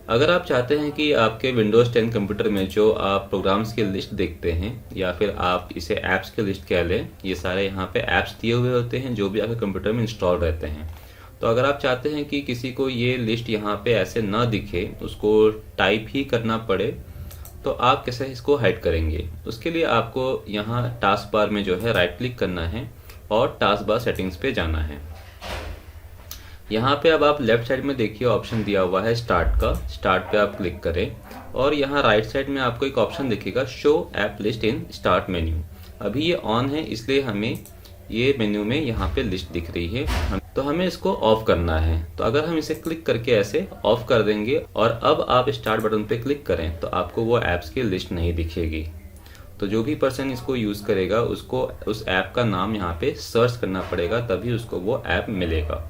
अगर आप चाहते हैं कि आपके विंडोज़ 10 कंप्यूटर में जो आप प्रोग्राम्स की लिस्ट देखते हैं या फिर आप इसे ऐप्स की लिस्ट कह लें, ये सारे यहाँ पे ऐप्स दिए हुए होते हैं जो भी आपके कंप्यूटर में इंस्टॉल रहते हैं। तो अगर आप चाहते हैं कि किसी को ये लिस्ट यहाँ पे ऐसे ना दिखे, उसको टाइप ही करना पड़े, तो आप कैसे इसको हाइड करेंगे? उसके लिए आपको यहाँ टास्क बार में जो है राइट क्लिक करना है और टास्क बार सेटिंग्स पे जाना है। यहाँ पे अब आप लेफ्ट साइड में देखिए ऑप्शन दिया हुआ है स्टार्ट का। स्टार्ट पे आप क्लिक करें और यहाँ राइट साइड में आपको एक ऑप्शन दिखेगा show app list in start menu. अभी ये ऑन है इसलिए हमें ये मेन्यू में यहाँ पे लिस्ट दिख रही है, तो हमें इसको ऑफ करना है। तो अगर हम इसे क्लिक करके ऐसे ऑफ कर देंगे और अब आप स्टार्ट बटन पे क्लिक करें तो आपको वो ऐप्स की लिस्ट नहीं दिखेगी। तो जो भी पर्सन इसको यूज़ करेगा उसको उस ऐप का नाम यहाँ पे सर्च करना पड़ेगा, तभी उसको वो ऐप मिलेगा।